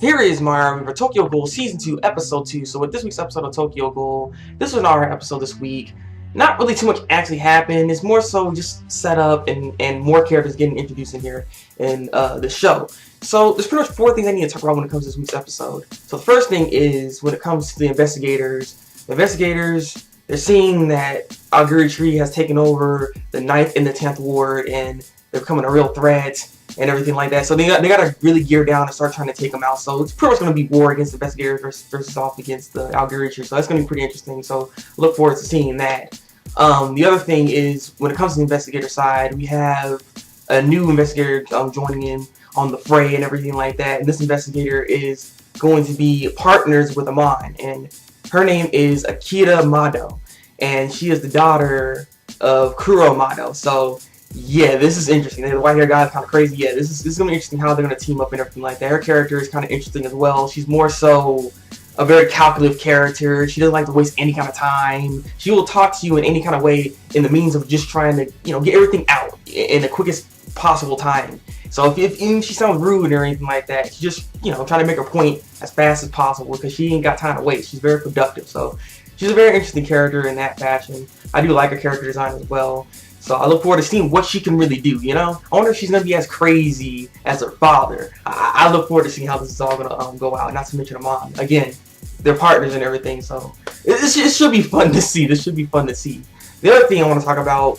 Here is my review for Tokyo Ghoul Season 2, Episode 2. So with this week's episode of Tokyo Ghoul, this was an alright episode this week. Not really too much actually happened. It's more so just set up and more characters getting introduced in here in the show. So there's pretty much 4 things I need to talk about when it comes to this week's episode. So the first thing is when it comes to the investigators. The investigators, they're seeing that Aogiri Tree has taken over the 9th and the 10th ward and they're becoming a real threat and everything like that. So they got to really gear down and start trying to take them out. So it's pretty much going to be war against the investigators versus off against the Aogiri Tree. So that's going to be pretty interesting. So look forward to seeing that. The other thing is when it comes to the investigator side, we have a new investigator joining in on the fray and everything like that. And this investigator is going to be partners with Amon, and her name is Akira Mado, and she is the daughter of Kuro Mado. So yeah, this is interesting. The white hair guy is kind of crazy. Yeah, this is gonna be interesting how they're gonna team up and everything like that. Her character is kind of interesting as well. She's more so a very calculative character. She doesn't like to waste any kind of time. She will talk to you in any kind of way in the means of just trying to, get everything out in the quickest possible time. So if even she sounds rude or anything like that, she's just, trying to make her point as fast as possible because she ain't got time to waste. She's very productive. So she's a very interesting character in that fashion. I do like her character design as well. So I look forward to seeing what she can really do, I wonder if she's going to be as crazy as her father. I look forward to seeing how this is all going to go out, not to mention her mom. Again, they're partners and everything, so it should be fun to see. This should be fun to see. The other thing I want to talk about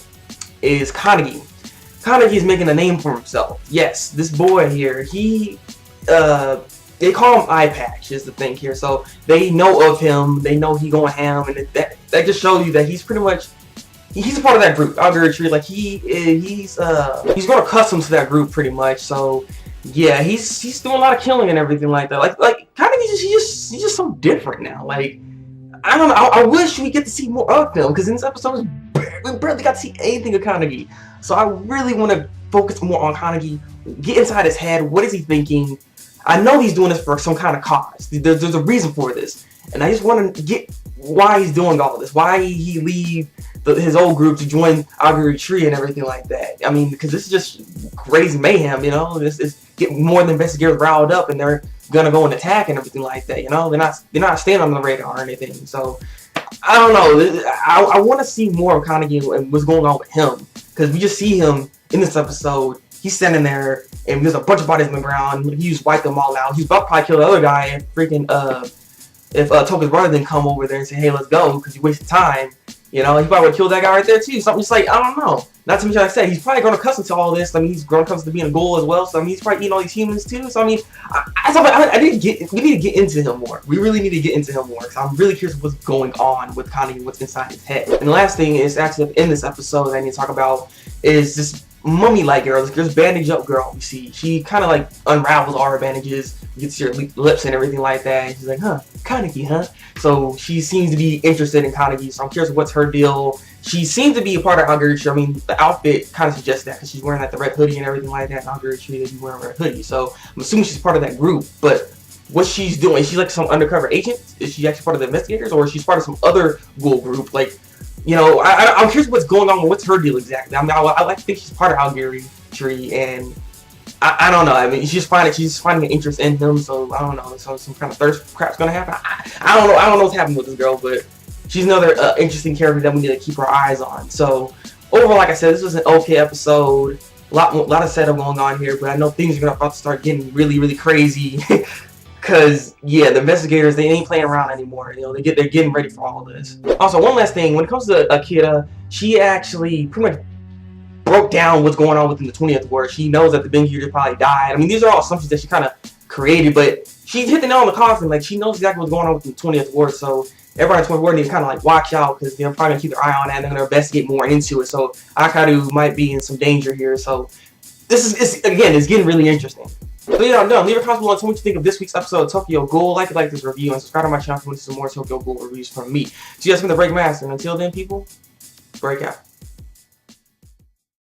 is Kanagi. Kanagi is making a name for himself. Yes, this boy here, they call him Eye Patch is the thing here. So they know of him, they know he going ham, and that just shows you that he's pretty much, he's a part of that group, Aogiri Tree. Like he's grown accustomed to that group pretty much. So yeah, he's doing a lot of killing and everything like that. Like kind of he's just so different now. Like I don't know. I wish we get to see more of him because in this episode we barely got to see anything of Kanagi. So I really want to focus more on Kanagi. Get inside his head. What is he thinking? I know he's doing this for some kind of cause. There's a reason for this, and I just want to get why he's doing all this. Why he leave his old group to join Aogiri Tree and everything like that. I mean, because this is just crazy mayhem, This is getting more than investigators riled up, and they're gonna go and attack and everything like that. They're not staying on the radar or anything. So I don't know. I want to see more of Kanagi and what's going on with him, because we just see him in this episode. He's standing there, and there's a bunch of bodies on the ground. He just wiped them all out. He's about to probably kill the other guy, and freaking if Toka's brother didn't come over there and say, "Hey, let's go," because you wasted time. He probably would have killed that guy right there too. Something just like, I don't know. Not to mention, like I said, he's probably grown accustomed to all this. I mean, he's grown accustomed to being a ghoul as well. So I mean, he's probably eating all these humans too. So I mean, we need to get into him more. We really need to get into him more. Because I'm really curious what's going on with Kanagi, what's inside his head. And the last thing is actually in this episode that I need to talk about is this mummy-like girl, this bandaged up girl. We see she kind of like unravels all her bandages, gets your lips and everything like that. And she's like, "Huh, Kanagi, huh?" So she seems to be interested in Kanagi. So I'm curious what's her deal. She seems to be a part of Aogiri Tree. I mean, the outfit kind of suggests that because she's wearing like the red hoodie and everything like that. And Aogiri Tree, they'd be wearing a red hoodie. So I'm assuming she's part of that group. But what she's doing, is she like some undercover agent? Is she actually part of the investigators, or is she part of some other ghoul group? Like, I'm curious what's going on. What's her deal exactly? I mean, I like to think she's part of Aogiri Tree, and I don't know. I mean, she's finding an interest in him. So I don't know. So some kind of thirst crap's gonna happen. I don't know. I don't know what's happening with this girl, but she's another interesting character that we need to keep our eyes on. So overall, like I said, this was an okay episode. A lot of setup going on here, but I know things are about to start getting really, really crazy. Cause yeah, the investigators, they ain't playing around anymore. They're getting ready for all this. Also, one last thing, when it comes to Akira, she actually pretty much broke down what's going on within the 20th ward. She knows that the Benkyuger probably died. I mean, these are all assumptions that she kind of created, but she hit the nail on the coffin. Like, she knows exactly what's going on within the 20th ward. So everybody in the 20th ward needs to kind of like watch out, because they're probably gonna keep their eye on that and they're gonna investigate more into it. So Akaru might be in some danger here. So this is again, it's getting really interesting. So yeah, I'm done. Leave a comment below and tell me what you think of this week's episode of Tokyo Ghoul. Like this review and subscribe to my channel if you want to see some more Tokyo Ghoul reviews from me. So you guys from the Thabreakmaster, and until then, people, break out.